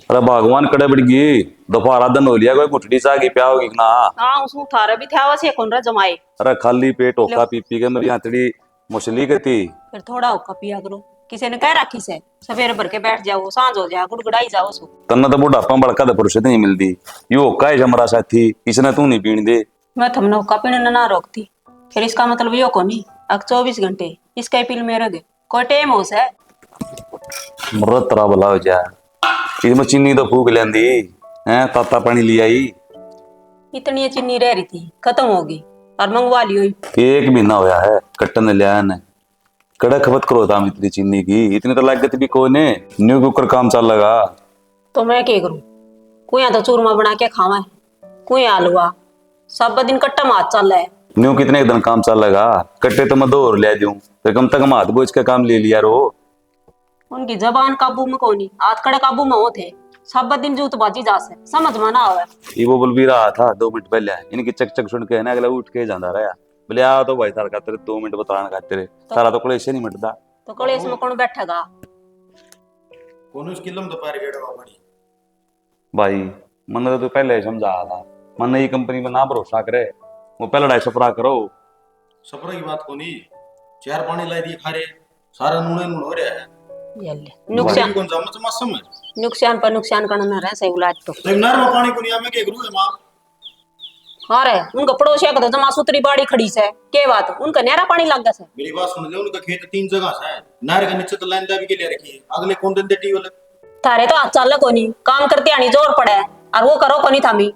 अरे भगवान कड़े बढ़ गई दोपहर दिन हो लिया कोई कुटड़ी सा की प्या होगी ना। हाँ उसमें थारा भी था वैसे कौन रहा जमाए। अरे खाली पेट लो होका पी पी के मेरी हथड़ी मुसली के थी। फिर थोड़ा होका पिया करो। किसी ने कह रखी से सवेरे भर के बैठ जाओ सांझ हो जाए गुड़गुड़ाई जाओ सो। तन्ना तो बुढ़ापा बड़का तो फुर्सत नहीं मिलती। यो होका है हमारा साथी इसने तू नहीं पीण दे। मैं थमने होका पीने ना रोकती। फिर इसका मतलब यो को नहीं अब 24 घंटे इसका ही पिल में रगे कोई टेम हो से। मरत तरा भला हो जा इसमें चीनी तो फूक लेंदी है ताता पानी लिया ही। इतनी चीनी रह रही थी खत्म होगी और मंगवा लियो। एक महीना होया है कट्टन ने लिया ने कड़ा खपत करो था इतनी चीनी की इतनी तो लागत भी कोई ने न्यू कुकर काम चल लगा। तो मैं क्या करूं कोई तो चूरमा बना के खावा है कोई हलवा सब दिन कट्टा मात चल है। न्यू कितने दिन काम चल लगा कट्टे तो मैं दो और ले दूं तो कम तक हाथ बोझ का काम ले लिया रो। उनकी जबान काबू में कोनी हाथ कड़े काबू में होते सब दिन जूतबाजी जा से समझ में ना आवे। ये वो बोल भी रहा था 2 मिनट पहले इनकी चक चक सुन के है ना अगला उठ के जाता रहा बोले आ तो भाई तार खाते 2 मिनट बताना खाते रहे तारा तो कोई ऐसे नहीं मिटता। तो कलेश में कौन बैठेगा कौन उसकी लम दोपहर गेड़वा पड़ी भाई मन तो पहले समझा था मन ये कंपनी में ना भरोसा करे वो पहले ढाई सपरा करो। सपरा की बात कोनी चार पानी लाई दिए खारे सारा नूने नून हो रहा है। नुकसान कौन समझ मत समझ नुकसान पर नुकसान करना ना रहे सही उलाट तो नर में पानी को नहीं में के गुरु है मां। हाँ रे उनका पड़ोसिया का तो जमा सूत्री बाड़ी खड़ी से के बात उनका नहरा पानी लग गया से। मेरी बात सुन ले उनका खेत 3 जगह से है नहर के नीचे तो लाइन दाबी के लिए रखी है अगले कौन दिन देती वाले थारे तो चल कोनी काम करते आनी जोर पड़े और वो करो कोनी थामी।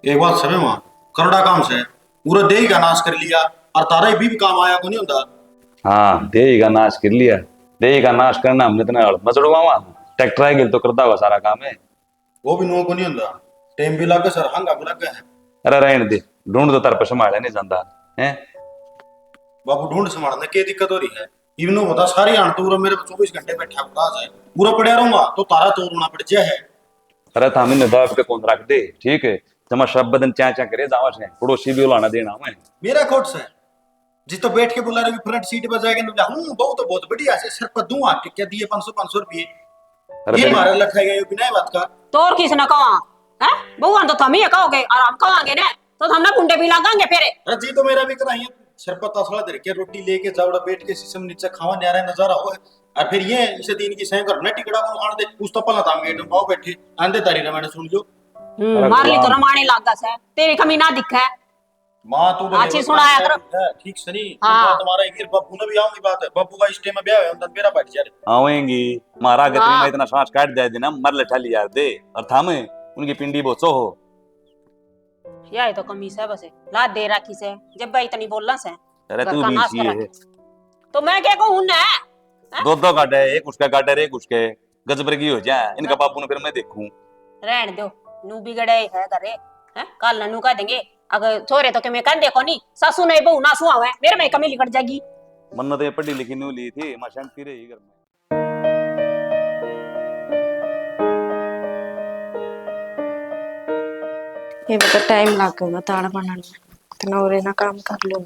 एक बात समझ मां करड़ा काम से पूरा देही का नाश कर लिया और तारा ही भी काम आया को नहीं होता। हाँ देही का नाश कर लिया देही का नाश करना हमने इतना मचड़वा ट्रैक्टर आएगी तो करता हुआ सारा काम है वो भी नो को नहीं होता टाइम भी लग सर हंगा भी लग है। अरे रहने दे ढूंढ तो तार पर संभाले नहीं जाता है बाबू ढूंढ संभालने की दिक्कत हो रही है इवनो बता सारी आन तो मेरे 24 घंटे बैठा हुआ जाए पूरा पड़े रहूंगा तो तारा तो रोना पड़ जाए है। अरे थामी ने दाब के कौन रख दे ठीक है जमा शब्द दिन चा चा करे जावा से पड़ोसी भी उलाना देना मैं मेरा कोट से जिस तो बैठ के बुला रहे फ्रंट सीट पर जाएगा ना हूं बहुत बढ़िया से सर पर दूं आके क्या दिए 500 रुपए ये मारा लखा गया बिना बात का तो और किसने कहा है बहुआन तो थमी कहोगे आराम कहांगे ना तो हमने कुंडे भी लगाएंगे फिर। अरे जी तो मेरा भी कराइए सर पर तसला दे के रोटी लेके जावड़ा बैठ के शीशम नीचे खावा न्यारा नजारा हो और फिर ये इसे दिन की सह करना टिकड़ा को खान दे उस तो पला था गेट में पाओ बैठे आंदे तारी रे मैंने सुन लो मार ली तो रमाने लागा से तेरी कमी ना दिखे मां तू अच्छी सुनाया करो ठीक सनी हाँ। तुम्हारा एक बाबू ने भी आऊंगी बात है बाबू का इस टाइम में ब्याह है उनका मेरा बैठ जा आवेंगी मारा गति हाँ। में इतना सांस काट दे देना मर लठा लिया दे और थामे उनकी पिंडी बोचो हो यही तो कमी से बस ला दे राखी से जब भाई इतनी बोलना से अरे तू भी सी है तो मैं क्या कहूं ना दो काटे एक उसका काटे एक उसके गजबर की हो जाए इनका बापू ने फिर मैं देखूं रहने दो नू बिगड़े है करे हैं कल नू कह देंगे अगर छोरे तो के मैं कह देखो नहीं सासू नहीं बहू ना सुआ है मेरे में कमी लिखट जाएगी। मन्नत तो ये पढ़ी लिखी नहीं ली थी मां शांति रही घर में। ये बता टाइम लग गया ताड़ा बनाने में इतना और ना काम कर लो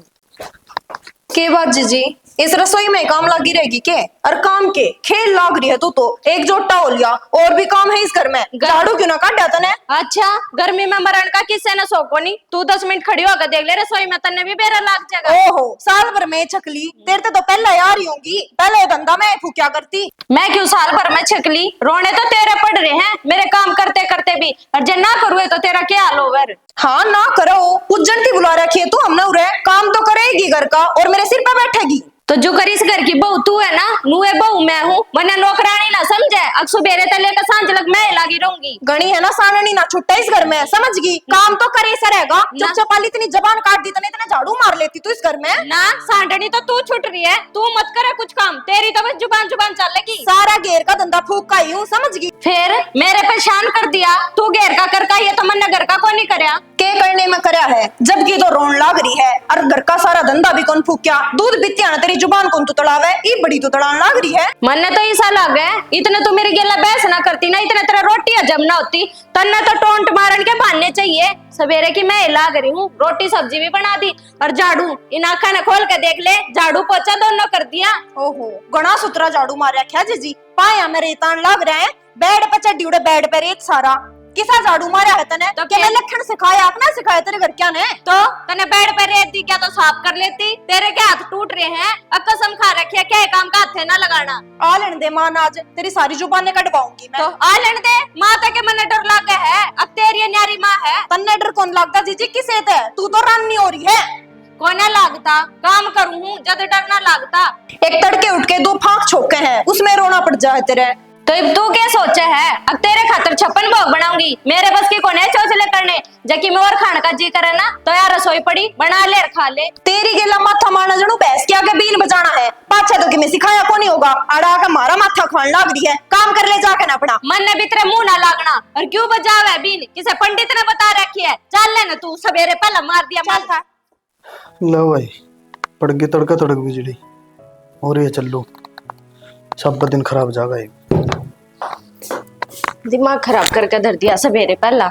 के बात जीजी इस रसोई में काम लगी रहेगी के और काम के खेल लाग रही है तू तो एक जोटा हो लिया और भी काम है इस घर में झाड़ू क्यों ना काटा तने। अच्छा गर्मी में मरण का किससे न सोको नहीं तू 10 मिनट खड़ी होकर देख ले रसोई में तन्ने भी बेरा लाग जाएगा। ओहो साल भर में छकली तेरे तो पहले आ रही होंगी पहले धंधा में फूकिया करती मैं क्यों साल भर में छकली रोने तो तेरे पड़ रहे हैं मेरे काम करते करते भी और जब ना करूए तो तेरा क्या हाल होगा। हाँ ना करो उज्जनती बुला रखी है तू हमने उरे काम तो करेगी घर का और मेरे सिर पे बैठेगी तो जो करी इस घर की बहू तू है ना मुए बहू मैं हूँ मैंने नौकरानी ना समझे अब सुबेरे से लेकर सांझ लग मैं लगी रहूंगी गणी है ना साननी ना छुट्टा इस घर में समझ गई काम तो करे से रहेगा चुपचाप वाली इतनी जबान काट दी तने इतना झाड़ू मार लेती तू इस घर में ना सांडनी तो तू छुट रही है तू मत करे कुछ काम तेरी तो बस जुबान जुबान चलेगी सारा घेर का धंधा फूक का ही हूँ समझ गई फिर मेरे पे शान कर दिया तू घेर का कर का ये तो मन घर का कौन नहीं करया के करने में करया है जबकि तो रोन लाग रही है और घर का सारा धंधा भी कौन फूक्या दूध पीती है ना तेरी जुबान कौन तू तड़ावे ई बड़ी तो तड़ान लाग रही है मन तो ऐसा लग है इतने तो मेरी गेला बहस ना करती ना इतने तेरा रोटी हजम ना होती तन्ने तो टोंट मारन के बांधने चाहिए सवेरे की मैं लाग रही हूँ रोटी सब्जी भी बना दी और झाड़ू इन आँखा ने खोल के देख ले झाड़ू पोछा दोनों कर दिया। ओहो गणा सुतरा झाड़ू मार रखा जीजी पाया मेरे तान लाग रहे हैं बेड पे चढ़ी उड़े, बेड पे रेत सारा किसा झाड़ू मारा है तने? तो क्या मैं लखन सिखाया ना सिखाया तेरे घर क्या ने? तो तने बेड पे रेत दी क्या तो साफ कर लेती? तेरे के हाथ टूट रहे हैं, अब कसम खा रखी है क्या ये काम का हाथ है ना लगाना। आ लेने दे मान, आज तेरी सारी जुबानें कटवाऊंगी मैं। तो आ लेने दे, माता के मन डर लग गया है, अब तेरी ये न्यारी माँ है। तन्ने डर कौन लगता जीजी किसे ते? तू तो रानी हो रही है। कोने लागता काम करूं हूँ जब डर ना लागता। एक तड़के उठ के 2 फाक छोके हैं, उसमें रोना पड़ जाए तेरे। तो अब तू क्या सोचा है? अब तेरे खातर 56 भोग बनाऊंगी, मेरे बस की कौन है चौचले करने। जबकि मैं और खाने का जी करे ना तो यार रसोई पड़ी बना ले और खा ले। तेरी गेला माथा मारना जणू भैंस के आगे बीन बजाना है। पाछे तो कि मैं सिखाया को नहीं होगा, आड़ा का मारा माथा खान लाग रही है। काम कर ले जाके ना अपना। मन ने भी तेरे मुंह ना लागना। और क्यों बजावे बीन? किसे पंडित ने बता रखी है? चल ले ना तू, सवेरे पहले मार दिया माथा। लो भाई, पड़ गई तड़का तड़क बिजली और ये चलो सब दिन खराब जागा है। दिमाग खराब करके धर दिया सवेरे पहला।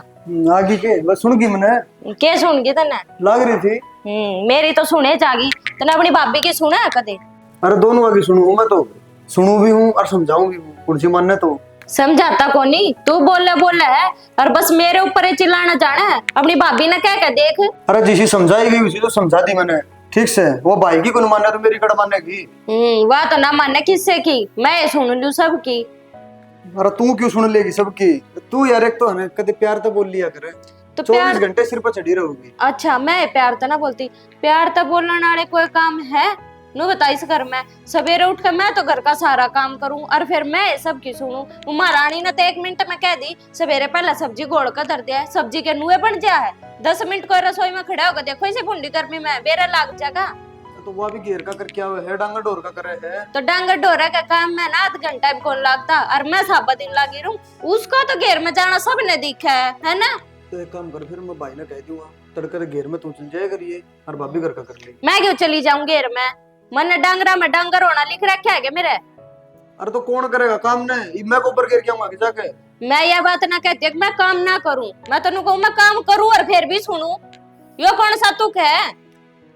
आगे के बस सुन गई मैंने, क्या सुन गई तने? लाग रही थी। मेरी तो सुने जागी, तने अपनी भाभी की सुना है कदे? अरे दोनों आगे सुनू, मैं तो सुनू भी हूँ और समझाऊं भी हूँ। कुर्सी मानने तो समझाता को नहीं, तू बोले है और बस मेरे ऊपर ही चिल्लाना जाना है। अपनी भाभी ने क्या देख। अरे जिसी समझाई गई उसी तो समझा दी मैंने, ठीक से। वो भाई की कौन माने तो मेरी कड़ माने की। वह तो ना माने किससे की, मैं सुन लू सबकी। अरे तू क्यों सुन लेगी सबकी? तू यार एक तो है ना, कदे प्यार तो बोल लिया करे, तो 24 घंटे सिर पर चढ़ी रहोगी। अच्छा मैं प्यार तो ना बोलती, प्यार तो बोलने वाले कोई काम है नु बता। इस घर में सवेरे उठ कर मैं तो घर का सारा काम करूं और फिर मैं सबकी सुनूं। महारानी ने तो 1 मिनट में कह दी सवेरे पहले सब्जी घोल कर धर दिया है, सब्जी के नुए बन गया है। 10 मिनट को रसोई में खड़ा होकर देखो इसे भुंडी गर्मी में बेरा लाग जाएगा। तो वो भी घेर का कर क्या हुआ है, डांगा डोर का करे है। तो डांगर डोरा का काम में ना आध घंटा भी कौन लगता, और मैं साबा दिन लगी रहूं। उसको तो घेर में जाना सबने दिखा है ना। तो एक काम कर, फिर मैं भाई ने कह दूंगा तड़के घेर में तू चल जाए करिए और भाभी घर का कर ले। मैं क्यों चली जाऊं घेर में? मन डांगरा में डांगर होना लिख रखा है क्या मेरे? अरे तो कौन करेगा काम ने? मैं को ऊपर घेर के आऊंगा जाके। मैं यह बात ना कहती कि मैं काम ना करूं, मैं तो कहूं मैं काम करूं और फिर भी सुनूं। यो कौन सा तुक है?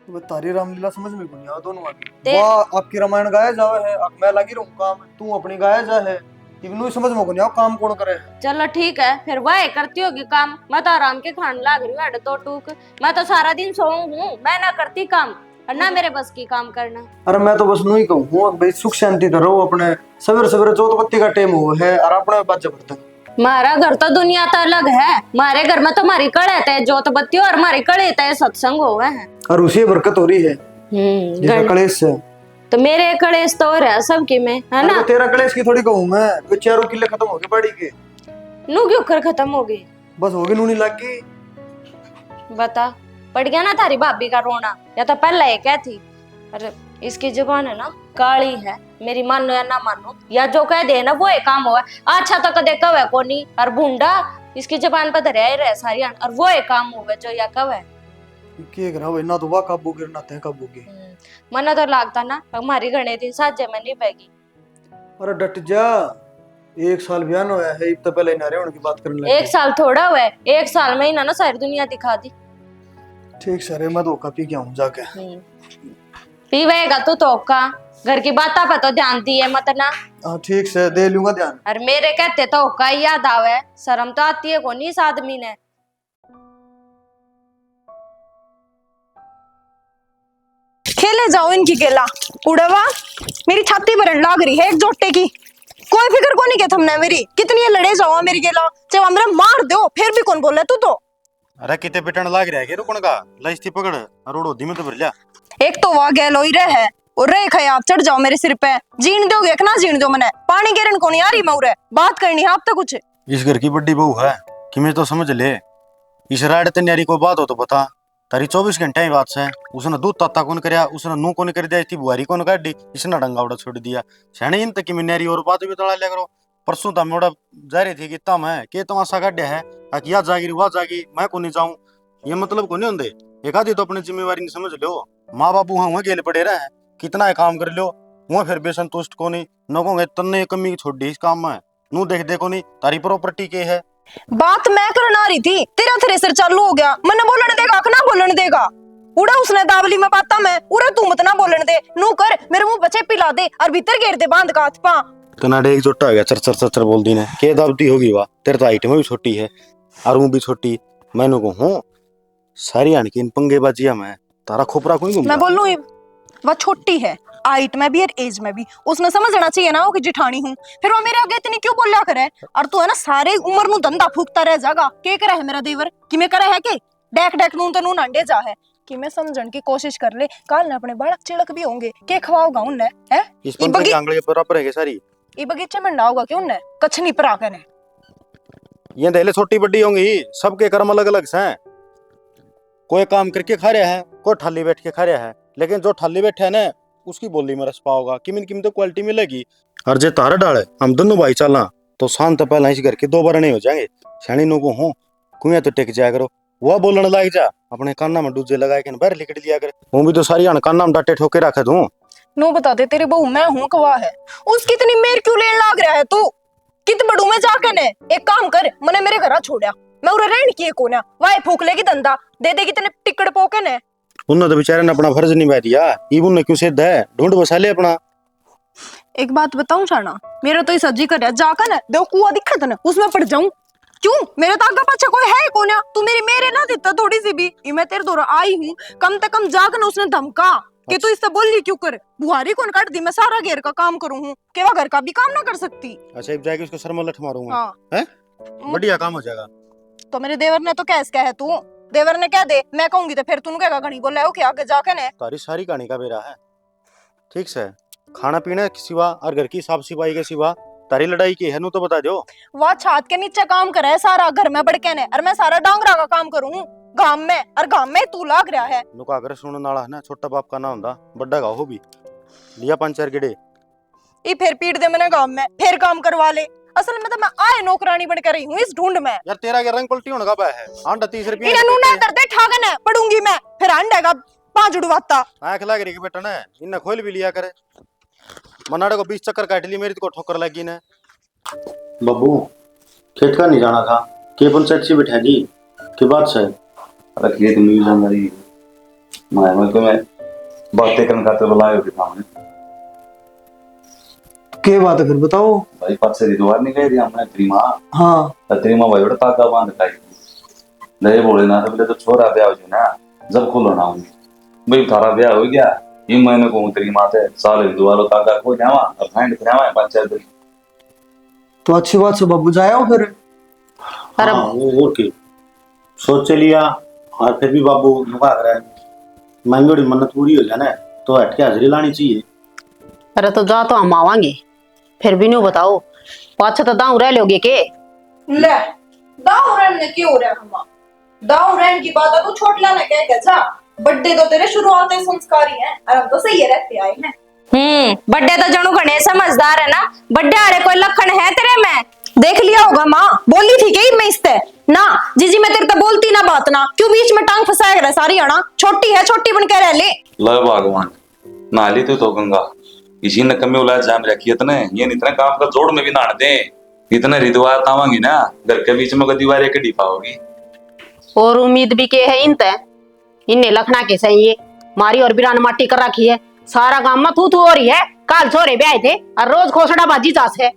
वो तारी रामलीला समझ में नहीं आओ दोनों आगे। वाह आपकी रामायण गाया जावे है, अब मैं लगी रहूं काम, तू अपनी गाया जा है। इवनु समझ में नहीं आओ काम कौन करे। चलो ठीक है, फिर वह करती होगी काम, मैं तो आराम के खान लाग रही हूँ। अड़ तो टूक, मैं तो सारा दिन सोऊं हूँ, मैं ना करती काम और ना मेरे बस की काम करना। अरे मैं तो बस नू ही कहूँ भाई सुख शांति करो अपने। सवेरे सवेरे चौथ बत्ती का टाइम हुआ है और अपने बाजा बर्तन। मारा घर तो दुनिया तो अलग है, मारे घर में तो हमारी कड़े तय जोत बत्ती और हमारी कड़े तय सत्संग हुआ है और उसी बरकत हो रही है जिसका कलेश से। तो मेरे कलेश तो हो रहा है सबकी में, है ना? तो तेरा कलेश की थोड़ी कहूँ मैं, वो चारों किले खत्म हो गए पहाड़ी के। नू क्यों कर खत्म हो गई? बस होगी नूनी लग गई। बता, पड़ गया ना थारी भाभी का रोना, या तो पहले ये क्या थी? अरे इसकी जुबान है ना काली है, मेरी मानो या ना मानो, या जो कह दे ना वो एक काम हुआ। अच्छा तो कदे कवे कोनी, और भूंडा इसकी जुबान पर धरे रहे सारी, और वो एक काम हुआ जो या कवे के करा भाई ना, तो वा काबू गिर ना ते काबू गे। मना तो लागता ना हमारी घने दिन साजे में नहीं पैगी। अरे डट जा, 1 साल बयान होया है, इब तो पहले नारे होने की बात करने लगे। 1 साल थोड़ा हुआ है, 1 साल में ही ना सारी दुनिया दिखा दी। ठीक सर, मैं धोखा पी के आऊं जाके। पीवेगा तो का घर की बात पे तो ध्यान दिए मत ना। हाँ ठीक से दे लूंगा ध्यान। और मेरे कहते तो का याद आवे, शर्म तो आती है को नहीं इस आदमी ने। खेले जाओ इनकी गेला उड़वा, मेरी छाती भरन लाग रही है एक जोटे की। कोई फिक्र को नहीं के थमने मेरी, कितनी लड़े जाओ मेरी गेला, चाहे हमरा मार दो फिर भी कौन बोले तू तो। अरे किते पिटन लाग रहा है के रुकण का, लस्ती पकड़ रोड़ो धीमे तो भर जा। एक तो वह गैल हो ही रहे और रे खाए आप चढ़ जाओ मेरे सिर पे, जीण दोगे कि ना जीण दो मने? पानी गिरन को नहीं आ रही मैं उरे, बात करनी है आप तो कुछ। इस घर की बड़ी बहू है कि मैं तो समझ ले, इस राड तन्यारी को बात हो तो बता। तारी 24 घंटे ही बात से उसने दूध ताता कौन करया, उसने नू कौन कर दिया, इतनी बुआरी कौन काट दी, इसने डंगा उड़ा छोड़ दिया। सैने इन तक की मिन्यारी और बात भी तड़ा लिया करो। परसों तो मोड़ा जा रही थी कि तम है के तमाशा काटे है, या जागी वह जागी मैं को नहीं जाऊं, ये मतलब को नहीं होंगे। एक आधी तो अपनी जिम्मेवारी नहीं समझ लो। माँ बापू वहां गेल पड़े रहे, कितना है काम कर लो, वहां फिर बेसंतुष्ट को नहीं नोकोगे तन्ने कमी छोड़ दी इस काम में। नू देख देखो नहीं तारी प्रॉपर्टी के है। बात मैं करना रही थी, तेरा थ्रेसर चालू हो गया, मने बोलने देगा कि ना बोलने देगा? उड़ा उसने दावली में पाता मैं, उड़ा तू मत ना बोलने दे, नू कर मेरे मुंह बचे पिला दे और भीतर घेर दे बांध का हाथ पा। कनाडे एक जोटा हो गया, चर चर चर चर बोल दी ने के दाबती होगी वाह, तेरे तो हाइट में भी छोटी है और वो भी छोटी। मैंने को हूँ सारी आने की इन पंगेबाजियां में तारा खोपरा कोई घूम। मैं बोलूं वह छोटी है हाइट में भी और एज में भी, उसने समझना चाहिए ना वो कि जिठानी हूँ, फिर वो मेरे आगे इतनी क्यों बोला करे। और तू है ना सारे उम्र नु धंधा फूकता रह जागा, के करे है मेरा देवर कि मैं करे है के डेक डेक नून तो नून अंडे जा है कि मैं समझण की कोशिश कर ले, काल ना अपने बालक चिड़क भी होंगे के खवाओगा उनने है। इस पंखे की आंगली पर ऊपर है सारी ये बगीचे में ना होगा क्यों उनने कछ नहीं पर आकर ने ये दहले छोटी बड़ी होंगी, सबके कर्म अलग अलग हैं। कोई काम करके खा रहा है, कोई ठाली बैठ के खा रहा है, लेकिन जो ठाली बैठे है ना उसकी बोली में रस पाओगा कीमत तो क्वालिटी मिलेगी। और जे तारा डाले हम दोनों भाई चलना तो शांत पहला इस घर के दो बार नहीं हो जाएंगे। सैनी नो को हूँ कुएं तो टेक जाया करो, वह बोलने लायक जा अपने काना में दूजे लगाए के बाहर लिकट लिया कर। वो भी तो सारी काना में डाटे ठोके रखे तू। नो बता दे तेरी बहू मैं हूँ कवा है, उसकी इतनी मेर क्यों लेने लाग रहा है तू। कित बड़ू में जाकर ने एक काम कर, मने मेरे घर छोड़ा मैं उरे रहन की कोना वाए फूक लेगी धंधा दे देगी तेने टिकट पोके ने। उन्होंने तो बेचारे ने अपना फर्ज निभा दिया, इबन ने क्यों सिद्ध है ढूंढ बसा ले अपना। एक बात बताऊं शाना, मेरा तो ये सब्जी कर रहा जाकर ना दो कुआ दिखत ना उसमें पड़ जाऊं क्यों। मेरे तो आगे पाछे कोई है कोना, तू मेरी मेरे ना देता थोड़ी सी भी। ये मैं तेरे दौरा आई हूँ कम से कम जाकर ना उसने धमका कि तू इससे बोली क्यों कर, बुहारी कौन काट दी, मैं सारा घेर का काम करूँ हूँ कि वह घर का भी काम ना कर सकती। अच्छा अब जाके उसको सर में लठ मारूंगा। हाँ। हैं बढ़िया काम हो जाएगा। तो मेरे देवर ने तो कैस कहे तू, देवर ने कह दे मैं कहूंगी तो फिर तू कहेगा घनी बोला हो कि आगे जाके ने। तारी सारी कहानी का बेरा है ठीक से, खाना पीना के सिवा और घर की साफ सफाई के सिवा तारी लड़ाई की है नु तो बता दो। वह छात के नीचे काम करे सारा घर में बड़के ने और मैं सारा डांगरा का काम करूँ गांव में, और गांव में तू लाग रहा है। नुका अगर सुनने वाला है ना छोटा बाप का ना होता बड़ा गाँव भी लिया 5-4 गिड़े ये फिर पीट दे मैंने गांव में फिर काम करवा ले। असल में तो मैं आए नौकरानी बन कर रही हूँ इस ढूंढ में। यार तेरा के रंग पलटी होने का बा है आंडा 30 रुपए इन्हें नूना दर्दे ठागन है पढ़ूंगी मैं फिर अंडेगा 5 उड़वाता। आंख लग रही बेटा ने इन्ने खोल भी लिया करे, मनाड़े को 20 चक्कर काट ली मेरी तो ठोकर लगी ने। बब्बू खेत का नहीं जाना था के पंचायत से बैठा जी के बात से। अरे खेत में भी जाना रही मैं तो मैं बातें करने खाते बुलाए हो कितना हमने के बात है फिर बताओ भाई पास से रिद्वार नहीं गए थे हमने त्रिमा। हाँ त्रिमा भाई बड़ा ताका बांध काई दे बोले ना तो बोले तो छोरा ब्याह हो ना जब खोलो ना होंगे भाई थारा ब्याह हो गया ये महीने को त्रिमा थे साल रिद्वार ताका को जावा और फाइंड करावा पंचायत। तो अच्छी बात से बाबू जाओ फिर। अरे हाँ, वो और की सोच लिया और फिर भी बाबू नुका कर रहा है महंगी मन्नत पूरी हो जाना तो हट के हाजिरी लानी चाहिए। अरे तो जा तो हम आवांगे फिर भी नहीं बताओ पाछा तो दाऊ रह लोगे के। ले दाऊ रहन ने क्यों रहा हम दाऊ रहन की बात है तो छोट लाना कह के जा, बड्डे तो तेरे शुरुआत से संस्कारी हैं और हम तो सही रहते आए हैं। बड्डे तो जनू घने समझदार है ना, बड्डे वाले कोई लखन है तेरे में। देख लिया होगा माँ बोली थी कि मैं इसते ना जीजी मैं तेरे तो बोलती ना बात ना क्यों बीच में टांग फंसाया रहा सारी आना छोटी है छोटी बन के रह ले। लो भगवान नाली तो गंगा इसी ने कमी उलाज जाम रखी इतने ये इतना काम का जोड़ में भी नाड़ दे इतने रिद्वार तावांगी ना घर के बीच में को दीवार एक डी पाओगी। और उम्मीद भी के है इनने लखना के सही है मारी और बिरान माटी कर रखी है सारा गांव में थू हो रही है। काल छोरे ब्याह थे और रोज खोसड़ा बाजी चास है।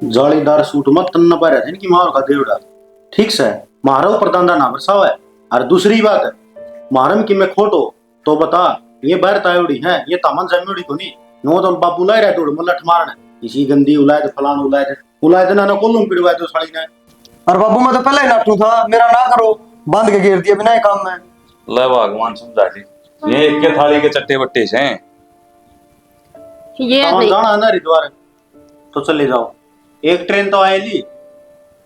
जालीदार सूट मत तन्ना पा रहे थे कि मार का देवड़ा ठीक से मारो प्रधान ना बरसाव है। और दूसरी बात है मारम की मैं खोटो तो बता ये बाहर तायोड़ी है ये तामन जमीड़ी को नहीं नो तो बाप बुलाए रहे तोड़ मल्लठ मारने इसी गंदी उलाए फलान उलाए ना कोलम पिड़वाए तो साड़ी ने। और बाबू मैं तो पहले ही नाटू था मेरा ना करो बांध के घेर दिया बिना ये काम में। ले भगवान समझा जी ये एक के थाली के चट्टे बट्टे से ये जाना है ना रिद्वार तो चले जाओ एक ट्रेन तो आएगी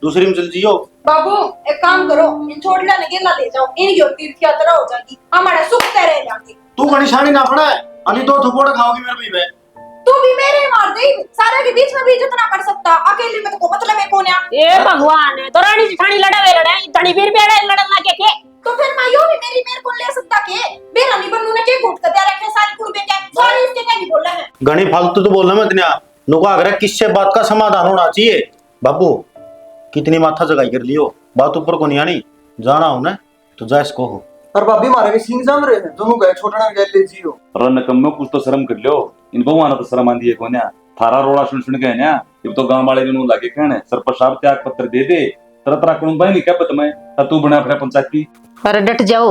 दूसरी में चल जियो। बाबू एक काम करो इन छोट लाने गेला ले जाओ इनकी और तीर्थ यात्रा हो जाएगी हमारा सुख रह जाएंगे। तू घनी शानी ना पड़ा है अली तो थोड़ा खाओगी मेरे भाई में तू भी मेरे मार दे सारे के बीच में भी इज्जत ना कर सकता अकेले में तो को मतलब है कोन्या। ए भगवान तो रानी जेठानी लड़ा इतनी बीर भी लड़ना के तो फिर मैं यो भी मेरी मेरे को ले सकता के बेरा नहीं बनू ने के घुट कर दे रखे सारी कुड़बे के सारी इसके क्या नहीं बोल रहे हैं। घनी फालतू तो बोलना मत ना नुका अगर किससे बात का समाधान होना चाहिए। बाबू कितनी माथा जगाई कर लियो बात ऊपर को नहीं आनी जाना हो ना तो जा इसको हो। और भाभी मारे के सिंह जम रहे हैं दोनों गए छोटा ना गए ले जियो। रन कम में कुछ तो शर्म कर लो इन भगवान तो शर्म आंदी है कोन्या थारा रोड़ा सुन के है ना, अब तो गांव वाले ने लागे कहने सरपंच साहब त्याग पत्र दे दे, तेरा तेरा कानून भाई नहीं क्या पता मैं, तू बना अपने पंचायती। अरे डट जाओ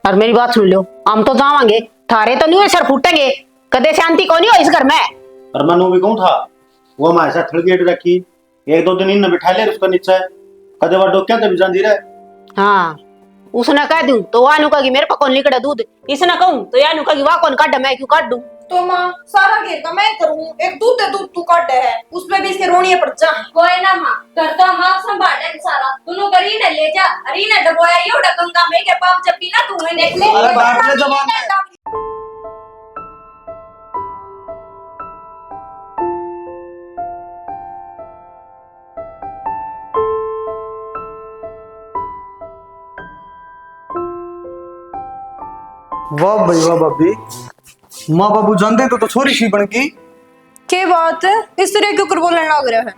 और मेरी बात सुन लो, हम तो जावांगे, थारे तो नहीं हुए सर फूटेंगे, कदे शांति कौन हो इस घर में। और मैं भी कहूँ था वो हमारे साथ थड़ गेट रखी, एक दो दिन इन बिठा ले उसका नीचे कदे बार डोक्या तभी जान दी रहे। हाँ उसने कह दूं तो वह नुका कि मेरे पर कौन लिखड़ा दूध, इसने कहूं तो यह नुका कि वह कौन काट, मैं क्यों काट दूं। तो माँ सारा घेर का मैं करूँ, एक दूध दे दूध तू काट है, उसमें भी इसके रोनिए पड़ जा। कोई ना माँ, घर तो हम आप संभाले सारा, तूने करी न ले जा, अरे न डबोया ये उड़ा गंगा में के पाप जब भी ना तू ही देख ले। अरे बात ले जबान में। वाह भाई वाह भाभी, माँ बाबू जानते तो छोरी सी बन की। के बात है इस तरह क्यों कर बोलने लग रहा है।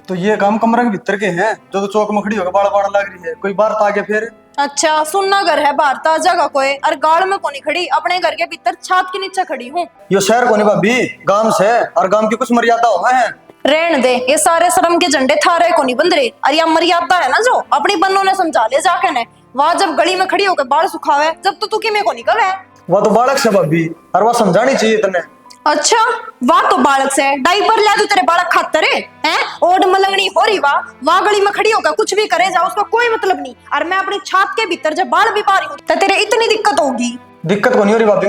तो ये काम कमरा के भीतर के हैं, जो तो चौक में खड़ी होकर बाड़ बाड़ लग रही है, कोई बाहर तो आगे फिर। अच्छा सुनना घर है बाहर ताजा का कोई, और गाड़ में कोनी खड़ी, अपने घर के भीतर छात के नीचे खड़ी हूँ। यो शहर कोनी भाभी, गांव से, और गांव की कुछ मर्यादा हो है। रहन दे, ये सारे शर्म के झंडे थारे को नहीं बंद रहे, और यह मर्यादा है ना जो अपनी बन्नों ने समझा ले जाके ने, वहां जब गली में खड़ी होकर बाल सुखावे जब तो तू किमे को निकल है। वह तो बालक से भाभी, और वह समझानी चाहिए तने। अच्छा वाह तो बालक से डाइपर ला दू तेरे बालक खातर हैं, ओड मलंगनी हो रही वाह गली में खड़ी होकर कुछ भी करे जा उसका कोई मतलब नहीं, और मैं अपनी छात के भीतर जब बाल भी पा रही हूँ तो तेरे इतनी दिक्कत होगी। दिक्कत को नहीं हो रही भाभी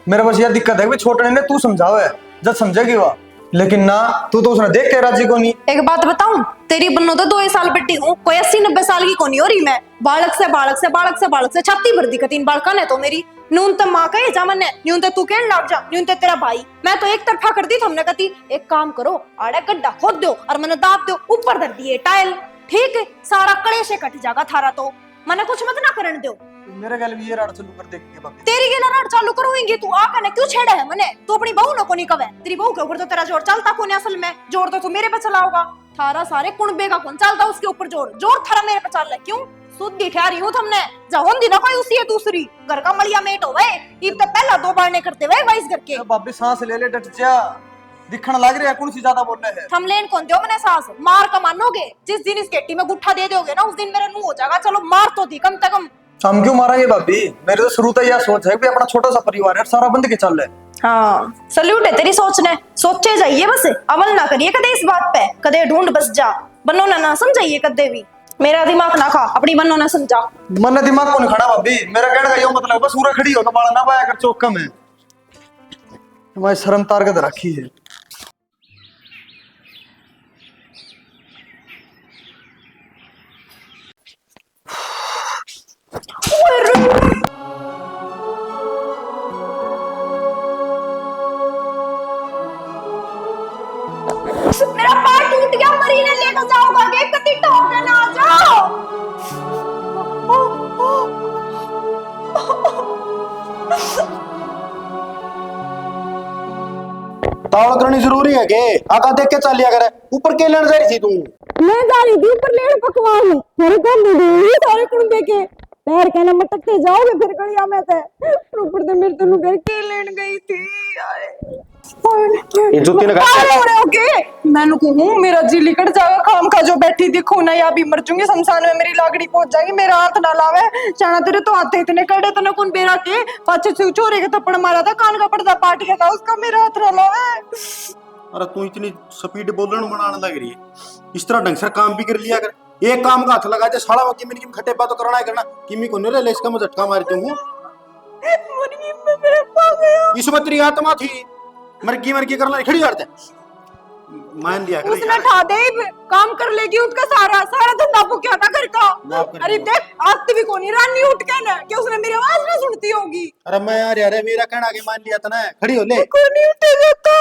मेरे बस यह दिक्कत है कि छोटे ने तू समझावे जब समझेगी वह, लेकिन ना तू तो उसने देख के राजी को नहीं। एक बात बताऊं, तेरी बन्नो तो 2 साल बेटी हूँ, कोई 80-90 साल की को नहीं हो रही मैं। बालक से बालक से बालक से बालक से छाती भर दी का 3 बालका ने तो मेरी न्यूनतम माँ कहे जा मन न्यूनतम तू कह लाग जा न्यूनतम तेरा भाई, मैं तो एक तरफा कर दी। हमने कहती एक काम करो आड़े गड्ढा खोद दो और मैंने दाब दो ऊपर धर दिए टाइल, ठीक है सारा कड़े से कट जाएगा थारा, तो मैंने कुछ मत ना करने दो। मेरे गल भी ये राड चालू कर देगी भाभी। तेरी गेला राड चालू करूंगी तू आकर ने क्यों छेड़ा है मने, तू अपनी बहू को नहीं कवे, तेरी बहू के ऊपर तो तेरा जोर चलता कौन है, असल में जोर तो तू मेरे पे चलाओगा, थारा सारे कुणबे का कौन चलता उसके ऊपर जोर, जोर थारा मेरे पे चल रहा है क्यों। सुधी ठहरी हूँ तुमने जहोन दी ना कोई उसी है दूसरी घर का मलिया मेट हो गए, इब तो पहला 2 बार ने करते हुए वाइस घर के। भाभी सांस ले ले डट जा, दिखण लग रहा है कौन सी ज्यादा बोल रहे हैं। हम लेन कौन दो मैंने सांस मार का मानोगे, जिस दिन इस केटी में गुट्ठा दे दोगे ना उस दिन मेरा मुंह हो जाएगा। चलो मार तो दी कम से कम। हम क्यों मारेंगे भाभी, मेरे तो शुरू से यह सोच है कि अपना छोटा सा परिवार है सारा बंद के चल रहे। हाँ सल्यूट है तेरी सोच ने, सोचे जाइए बस अमल ना करिए कदे इस बात पे, कदे ढूंढ बस जा बनो ना समझाइए कदे भी, मेरा दिमाग ना खा अपनी बनो ना समझा। मन दिमाग को नहीं खड़ा भाभी, मेरा कहने का यो मतलब बस पूरा खड़ी होकर बाला ना पाया कर चौक कम है, तुम्हारी शर्म तार के रखी है। मेरा पैर टूट गया, मरीने लेकर जाओगा के कति टोक ना आ जाओ। तावड़ करनी जरूरी है के आका देख के चल लिया करे, ऊपर के लेने जा रही थी तू। मैं जा रही थी ऊपर लेड़ पकवान, मेरे को दे सारे कुंबे के पैर कहना मटकते जाओगे फिर गलिया में थे ऊपर तो मेरे तनु घर के लेन गई थी ये जुत्ती लगा ओके मैंने कहूं मेरा जी लिकट जाएगा खाम खा जो बैठी दिखो ना, या भी मर जाऊंगी शमशान में मेरी लाकड़ी पहुंच जाएगी, मेरा हाथ ना लावे चाणा तेरे तो हाथ इतने कड़े तने कौन बेरा के पाछे से चोरे के थप्पड़ मारा था, कान का पर्दा पाट गया था उसका, मेरा हाथ ना लावे। अरे तू इतनी स्पीड बोलने बनाने लग रही है, इस तरह ढंग से काम भी कर लिया कर, एक काम का हाथ लगा दे साला वकी में खट्टे बात तो करना है करना, किमी को नहीं ले इसका मैं झटका मारती हूं। इस बात तेरी आत्मा थी मरकी करना खड़ी कर दे, मान लिया उसने ठा दे काम कर लेगी उसका सारा सारा धंधा पुक्या था घर का। अरे देख आज भी कोनी रानी उठ के ना कि उसने मेरी आवाज ना सुनती होगी। अरे मैं यार यार मेरा कहना के मान लिया था ना, खड़ी हो ले कोनी उठेगा तो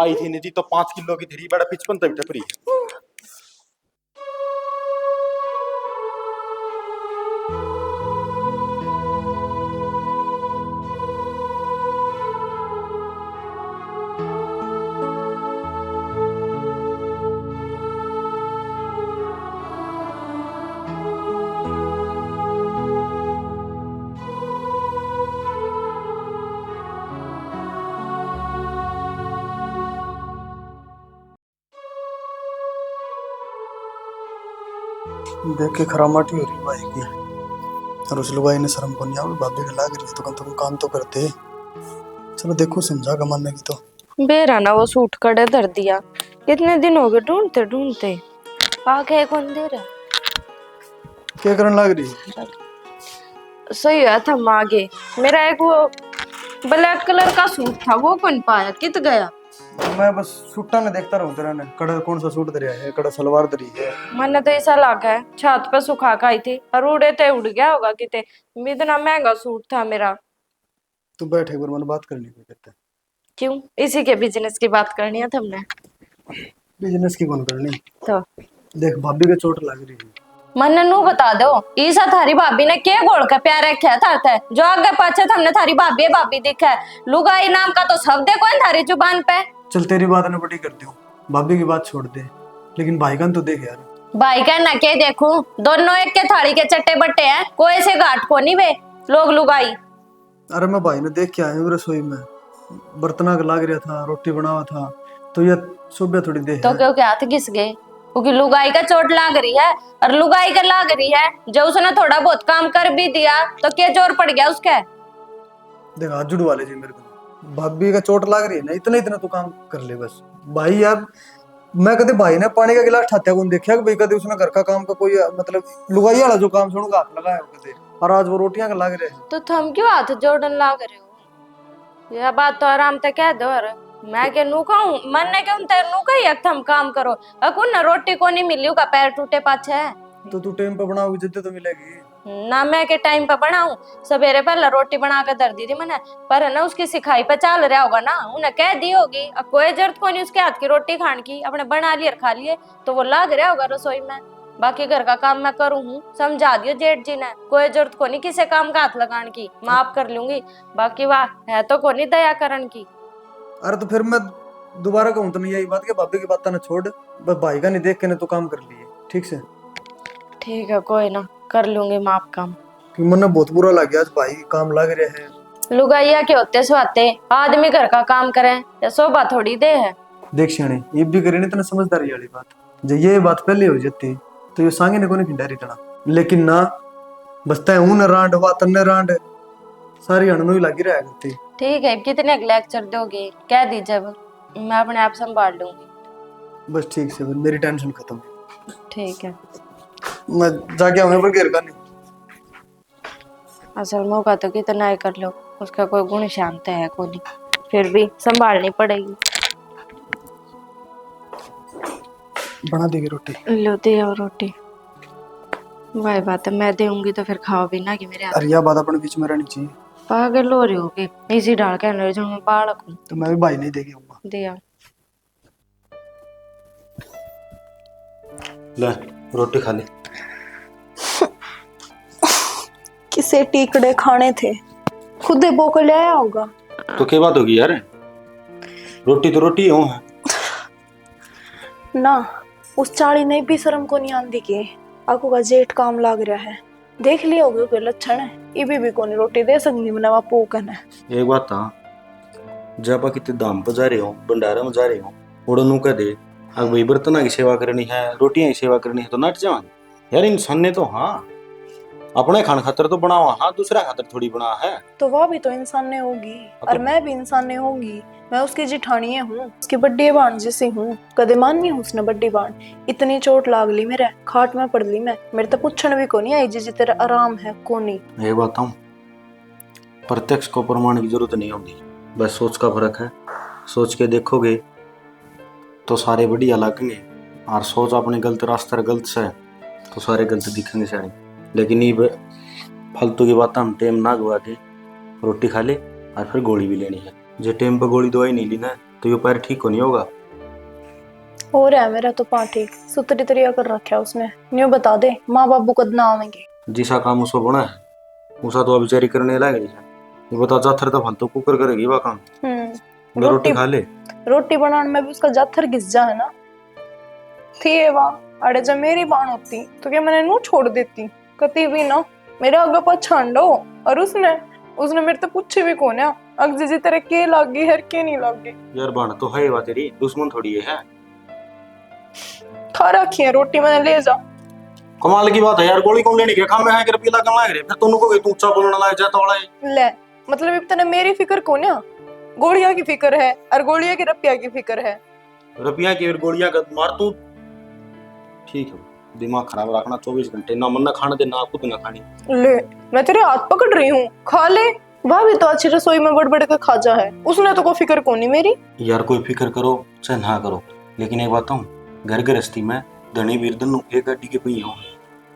आई थी नहीं तो 5 किलो की धरी बड़ा 55 तक टपरी। देख के खरामाटी हो रही भाई की। और उस लुगाई ने शर्म को नहीं आया, भाभी के लाग रही है तो कम से कम काम तो करते। चलो देखो समझा कमाने की तो। बेरा ना वो सूट कड़े धर दिया, कितने दिन हो गए ढूंढते ढूंढते, आके कौन दे रहा। क्या करने लग रही है? सही है था आगे, मेरा एक वो ब्लैक कलर का सूट था वो कौन पाया, कित गया। मैं बस सूटा ने देखता रहूं तेरा ने, कड़ा कौन सा सूट दरिया है, कड़ा सलवार दरी है। मैंने तो ऐसा लगा है छत पे सुखा के आई थी और उड़े ते उड़ गया होगा किते, इतना महंगा सूट था मेरा। तू बैठ एक बार मैंने बात करनी कोई कहते। क्यों, इसी के बिजनेस की बात करनी है तुमने बिजनेस की कौन करनी। तो। देख भाभी के चोट लग रही है। मन्ने नू बता दो, ईसा थारी भाभी ने के गोल का प्यार रखा था ते? जो आगे पाछे हमने थारी भाभी दिखा है, लुगाई नाम का तो शब्द है कोई थारी जुबान पे। चल तेरी बात ने बड़ी करती हूँ, भाभी की बात छोड़ दे, लेकिन भाईगन तो देख यार। भाई का ना के देखूं, दोनों एक के थाली के चट्टे बट्टे हैं, कोई से घाट को नहीं वे लोग लुगाई। अरे मैं भाई ने देख के आया हूँ रसोई में, बर्तना का लाग रहा था, रोटी बनावा था, तो ये सुबह थोड़ी देर तो क्यों क्या हाथ घिस गए, क्योंकि लुगाई का चोट लाग रही है, और लुगाई का लाग रही है जो उसने थोड़ा बहुत काम कर भी दिया तो क्या जोर पड़ गया उसके। देख हाथ जुड़वा ले जी मेरे को, भाभी का चोट लाग रही है ना, इतना इतना तू काम कर ले बस। भाई यार मैं कदे भाई ने पानी का गिलास ठात्या को देखा कि भाई कदे उसने घर का काम का कोई मतलब लुगाई वाला जो काम सुनूंगा हाथ लगाया कदे, और आज वो रोटियां का लाग रहे हैं। तो थम क्यों हाथ जोड़न लाग रहे हो, यह बात तो आराम से कह दो। और मैं के नू कहूं, मन ने क्यों तेरे नू कही एक थम काम करो, अकुन ना रोटी को नहीं मिली का पैर टूटे पाछे। तो तू टाइम पे बनाओगी जिद्दत तो मिलेगी ना मैं के टाइम पे बनाऊं, सवेरे पहले रोटी बना के धर दी थी मैंने, पर है ना उसकी सिखाई पे चल रहा होगा ना, उन्हें कह दी होगी, अब कोई जरूरत को नहीं उसके हाथ की रोटी खाने की, अपने बना लिए और खा लिए, तो वो लाग रहा होगा रसोई में। बाकी घर का काम मैं करूँ हूँ, समझा दियो जेठ जी ने, कोई जरूरत को नहीं किसी काम का हाथ लगाने की, माफ कर लूंगी, बाकी वाह है तो को नहीं दया करन की। अरे तो फिर मैं दोबारा कहूँ तो नहीं यही बात कि भाभी की बात ना छोड़, बस भाई का नहीं देख के ने तो काम कर लिए ठीक से। ठीक है कोई ना, कर लूंगी माफ काम। कि मन बहुत बुरा लग गया आज, भाई काम लग रहे हैं। लुगाइया के होते स्वाते आदमी घर का काम करे या शोभा थोड़ी दे है। देख सियाने ये भी करे नहीं, समझदारी वाली बात, जब ये बात पहले हो जाती तो ये सांगे ने को नहीं खिंडारी तना, लेकिन ना बसता है ऊन रांड हुआ तन्ने रांड सारी अणनु ही लगी रहा करती। ठीक है, कितने लेक्चर दोगे कह दीजिए, मैं अपने आप संभाल लूंगी। बस ठीक से मेरी टेंशन खत्म। ठीक है, मैं जाके आऊंगा पर घेर का नहीं। असल मौका तो कितना ही कर लो, उसका कोई गुण शांत है को नहीं, फिर भी संभालनी पड़ेगी। बना देगी रोटी, लो दे और रोटी, वही बात है मैं दूंगी तो फिर खाओ भी ना कि मेरे हाथ। अरे यह बात अपने बीच में रहनी चाहिए। पागल हो रहे हो के इसी डाल के अंदर जो मैं बालक हूँ। तो मैं भी भाई नहीं देगी आऊंगा। दिया ले रोटी खा ले। किसे टीकड़े खाने थे, खुद ही बोकर ले आया होगा। तो क्या बात होगी यार, रोटी तो रोटी हो है ना, उस चाली ने भी शर्म को नहीं आंदी के आको का जेठ काम लाग रहा है, देख लिया होगा कोई लक्षण है, इबी भी कोनी रोटी दे सकनी मना बापू कहना। एक बात था, जब आप कितने दाम पर जा रहे हो, भंडारा में जा रहे हो, उड़ो नू कह दे अब भाई बर्तना की सेवा करनी है, रोटियां की सेवा करनी है, तो नट जाओ यार। इंसान ने तो हाँ अपने खान खातर तो बनावा, हाँ दूसरा खातर थोड़ी बना है। तो वह भी तो इंसान ने होगी और मैं भी इंसान ने होंगी, मैं उसकी जिठानी हूँ, उसकी बड्डी बाण जैसी हूँ, कदे माननी हूँ उसने बड्डी बाण। इतनी चोट लाग ली मेरे, खाट में पड़ ली मैं, मेरे तो पूछण भी को नहीं आई जी तेरा आराम है को नहीं। ये बात हूँ, प्रत्यक्ष को प्रमाण की जरूरत नहीं होती, बस सोच का फर्क है। सोच के देखोगे तो सारे बढ़िया लगेंगे, और सोच अपने गलत रास्ते गलत से तो सारे गलत दिखेंगे सारे। लेकिन ये फालतू की बात हम टेम ना गवा के रोटी खा ले और फिर गोली भी लेनी है। जो टेम पर गोली दवाई नहीं लेना तो ये पैर ठीक नहीं होगा। हो रहा है मेरा तो पा ठीक, सुतरी तरिया कर रखा है उसने, न्यू बता दे माँ बाबू कद ना आवेंगे। जिसा काम उसको बना है उसा तो बेचारी करने लगे। ये बता जाथर तो फालतू कुकर करेगी वह काम। रोटी खा ले, रोटी बनाने में भी उसका जाथर घिस जा है ना थी वहाँ। अरे जब मेरी बाण होती तो क्या मैंने नू छोड़ देती, कती भी ना मेरे आगे पछाड़ दो। और उसने मेरे तो पूछे भी कौन है अग जी तेरे के लागी हर के नहीं लागी। यार बाण तो है वा तेरी दुश्मन थोड़ी है। खा रखी है रोटी, मैंने ले जा कमाल की बात है यार, गोली कौन लेने के काम में है कि रुपया कम लाग रहे, फिर तुम को तू ऊंचा बोलने लग जाता वाला है। ले मतलब इतना मेरी फिक्र को ना, गोलियां की फिक्र है और गोलियां की रुपया की फिक्र है। रुपया की गोलियां का मार तू, ठीक है दिमाग खराब रखना 24 घंटे, ना मन ना खाने दे ना खुद ना खानी। ले मैं तेरे हाथ पकड़ रही हूँ, खा ले। वह भी तो अच्छी रसोई में बड़ का खाजा है, उसने तो कोई फिक्र को नहीं मेरी। यार कोई फिक्र करो चाहे ना करो, लेकिन एक बात हूँ, घर गृहस्थी में धनी वीरधन एक गाड़ी के पहिए हो,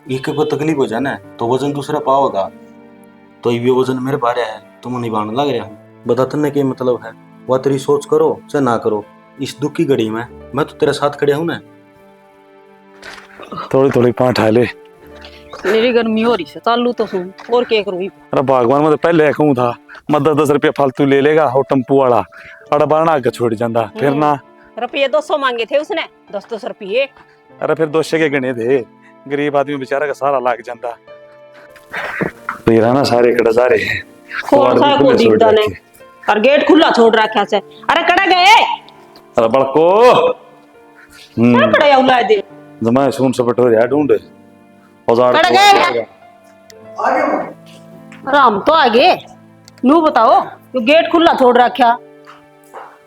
एक को तकलीफ हो जाना है तो वजन दूसरा पाओगा, तो ये वजन मेरे बारे है तुम निभाने लग रहा हूँ, बता तन्ने के मतलब है। वह तेरी सोच करो चाहे ना करो, इस दुख की घड़ी में मैं तो तेरे साथ खड़े हूँ ना। थोड़ी थोड़ी पाँठ ले, मेरी गर्मी हो रही है, चालू तो सुन और क्या करूँ। अरे भगवान मैं तो पहले कहूँ था मैं 10-10 रुपया फालतू ले लेगा और टेम्पू वाला अड़ा बारना आगे छोड़ जाता, फिर ना रुपये 200 मांगे थे उसने, 10-10 रुपये। अरे फिर 200 के गणे थे, गरीब आदमी बेचारा का सारा लाग जाता। तेरा ना सारे कड़ा जा रहे हैं, कौन सा को दीदा ने और गेट खुला छोड़ रखा से। अरे कड़ा गए, अरे बड़को क्या कड़ा उला दे जमा सुन सपट हो रहा ढूंढ औजार कड़ा गए। राम तो आगे नू बताओ, तो गेट खुला छोड़ रखा।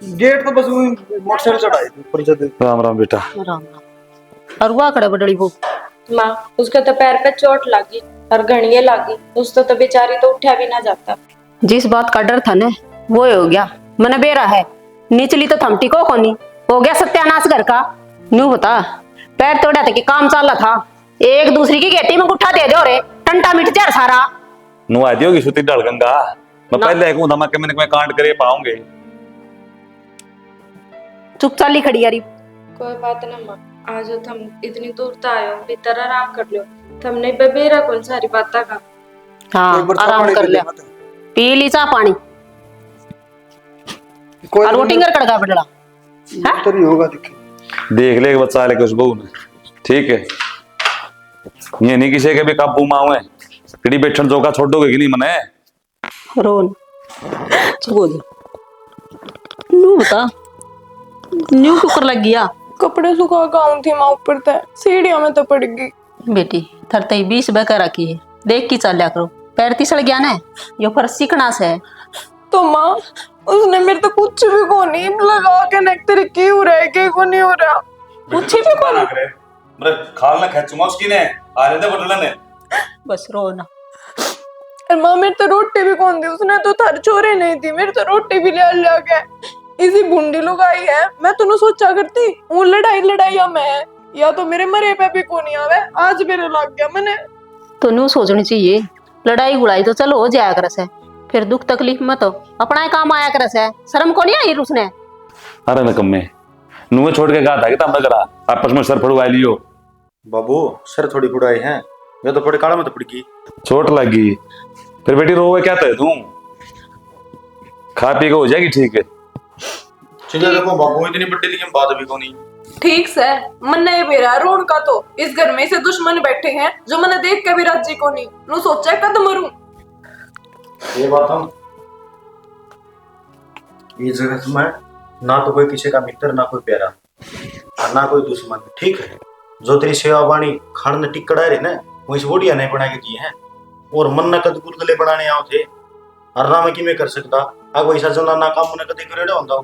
गेट तो बस मोटरसाइकिल चढ़ाई थी ऊपर से। राम राम बेटा। राम राम। और हुआ खड़े बडड़ी वो माँ उसके तो पैर पे चोट लगी और घड़िए लगी, उसको तो बेचारी तो उठा भी ना जाता। जिस बात का डर था ना वो हो गया, मन बेरा है निचली तो थमटी को कोनी हो गया सत्यानाश घर का। नू बता पैर तोड़ा था कि काम चला था, एक दूसरी की गेटी में गुठा दे दो रे, टंटा मिट जा सारा। नु आदि होगी सुती डल गंगा, मैं पहले कहूं था मैं कि मैंने कांड करे पाऊंगे। चुप चाली खड़ी यारी। कोई बात ना माँ, आज थम इतनी दूर तो आयो, भीतर आराम कर लो, थमने बेबेरा कौन सारी बात का। हाँ आराम कर ले, पी ली चाह पानी और वोटिंग कर कड़का बडड़ा तरी होगा देख ले बच्चा लेके उस बहू ने, ठीक है ये नहीं किसी के भी काबू में आवे कड़ी बैठन जोगा छोड़ दोगे कि नहीं मने रोन चुगो दे। नू बता न्यू कुकर लग गया, कपड़े सुखा गाउन थी माँ ऊपर तय सीढ़ियों में तो पड़ गई। बेटी थरतई 20 बकर रखी है, देख की चल करो, पैर तिसल गया ना यो पर सीखना से। तो माँ उसने मेरे तो कुछ भी को नहीं लगा के नेक तेरे की हो रहा है के को नहीं हो रहा, कुछ भी को नहीं। मेरे खाल ना खींचूंगा उसकी ने आ रहे थे बटला ने। बस रो ना। और माँ मेरे तो रोटी भी कौन दी, उसने तो थर छोरे नहीं थी, मेरे तो रोटी भी ले गए। इसी बूंदी लुगाई है, मैं तो सोचा करती वो लड़ाई या मैं या तो मेरे मरे पे भी को नहीं आवे, आज मेरे लग गया मैंने। तो नू सोचनी चाहिए लड़ाई गुड़ाई तो चलो हो जाया कर से, फिर दुख तकलीफ मत हो अपना ही काम आया कर से, शर्म को नहीं आई उसने। अरे नकम्मे नुए छोड़ के कहा था कि तब करा आपस में सर फड़वा लियो। बाबू सर थोड़ी फुड़ाई है, मैं तो थोड़ी काला में तो पड़गी, चोट लगी फिर बेटी रोवे क्या थे तू, खा पी के हो जाएगी ठीक है। चलिए देखो बाबू इतनी बड़ी थी बात भी को नहीं। ठीक से मन नहीं बेरा रोड का, तो इस घर में से दुश्मन बैठे हैं जो मैंने देख के भी राज्य को नहीं नु सोचा कद मरूं। ये बात हम इस जगह में ना तो कोई किसी का मित्र ना कोई प्यारा और ना कोई दुश्मन, ठीक है। जो तेरी सेवा बाणी खान ने टिकड़ा रहे ना वही से बोडिया नहीं बना के दिए हैं, और मन न कद गुलगुले बनाने आओ थे और ना मैं कि मैं कर सकता अग वैसा जो ना काम ने कदे करे होता।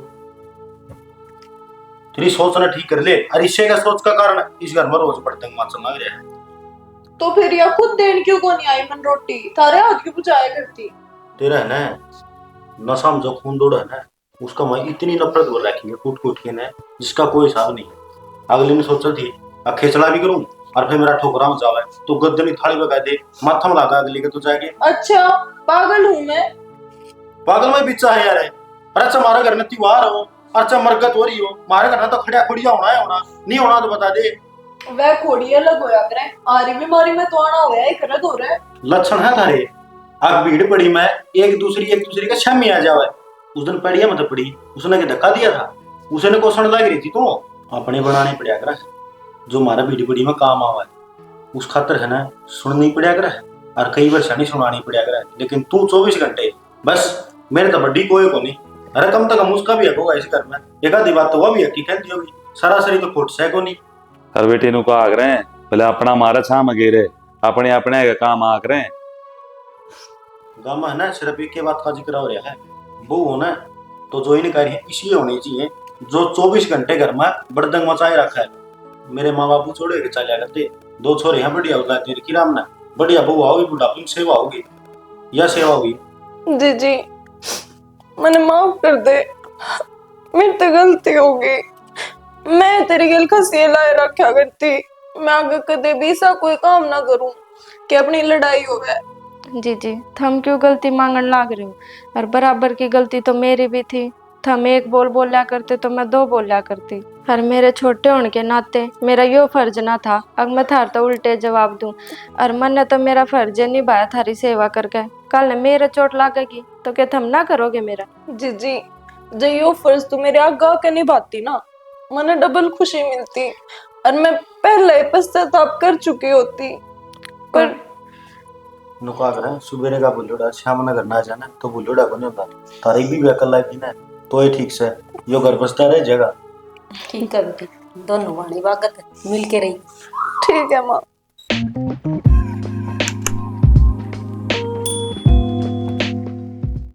तेरी सोच ना ठीक कर ले, और इससे का सोच का कारण इस घर में रोज पड़तंग माचन लग रहा है। तो फिर या खुद देन क्यों को नहीं आई मन रोटी, थारे हाथ क्यों बुझाया करती। तेरा है ना नशा में जो खून दौड़ा है ना उसका मैं इतनी नफरत हो रखी है कूट के ना जिसका कोई हिसाब नहीं है। अगले ने सोचा थी अब खेचला भी करूं और फिर मेरा ठोकरा में जावे तो गद्दनी थाली लगा दे माथा में लगा अगले के तो जाके। अच्छा पागल हूं मैं, पागल में बिचा है यार। अरे अच्छा हमारा घर में त्योहार हो, अच्छा मरगत हो रही हो, हमारे घर में तो खड़िया खुड़िया होना है, होना नहीं होना तो बता दे। वह खोड़ी अलग होया करे, आरी बीमारी में तो आना होया एक रद हो रहा है। लक्षण है थारे, अब भीड़ पड़ी में एक दूसरी का छम में आ जावे। उस दिन पड़ी मतलब पड़ी उसने के धक्का दिया था, उसने कोसण लग रही थी तो अपने बनाने पड़ा कर जो हमारा भीड़ पड़ी में काम आवा उस खातर है ना सुननी पड़ा कर और कई बार शनि सुनानी पड़ा कर, लेकिन तू 24 घंटे बस मेरे तो बड्डी कोई को नहीं। अरे कम तक उसका भी हक होगा इस घर में, एक आधी बात तो वह भी हकी कहती होगी, सरासरी तो खोट से को नहीं। हर बेटे नु का आग रहे हैं पहले अपना मारा छाम गेरे अपने अपने का काम आ करें। गामा है ना, सिर्फ एक के बात का जिक्र हो रहा है। वो होना तो जो इनकारी इसी होनी चाहिए जो 24 घंटे घर में बड़दंग मचाए रखा है। मेरे माँ बापू छोड़े के चलिया करते, 2 छोरे हैं, बढ़िया हो जाती है राम ना, बढ़िया बहू आओगी, बुढ़ापे में सेवा होगी या सेवा होगी। जीजी मैंने माफ कर दे, मेरी तो गलती होगी। मैं तेरी गल खसिए लाए रखा करती, मैं आगे कदे भी ऐसा कोई काम ना करूं कि अपनी लड़ाई होवे। जी थम क्यों गलती मांगन लाग रहे हो? और बराबर की गलती तो मेरी भी थी। थम एक बोल बोलिया करते तो मैं 2 बोलिया करती। और मेरे छोटे होने के नाते मेरा यो फर्ज ना था अब मैं थार तो उल्टे जवाब दूं। और मैंने तो मेरा फर्ज निभाया थारी सेवा करके। कल मेरे चोट लागेगी तो क्या थम ना करोगे मेरा? जीजी जो यो फर्ज तू मेरे आगे के निभाती ना, मने डबल खुशी मिलती और मैं पहले ही पश्चाताप कर चुकी होती। पर नुका कर सुबेरे का बुल्लुड़ा शाम ना करना जाना तो बुल्लुड़ा बने होता तारीख भी बेकल लागी ना तो ही ठीक से यो घर बसता रहे जगह। ठीक है बेटी, दोनों वाणी बागत मिल के रही। ठीक है माँ।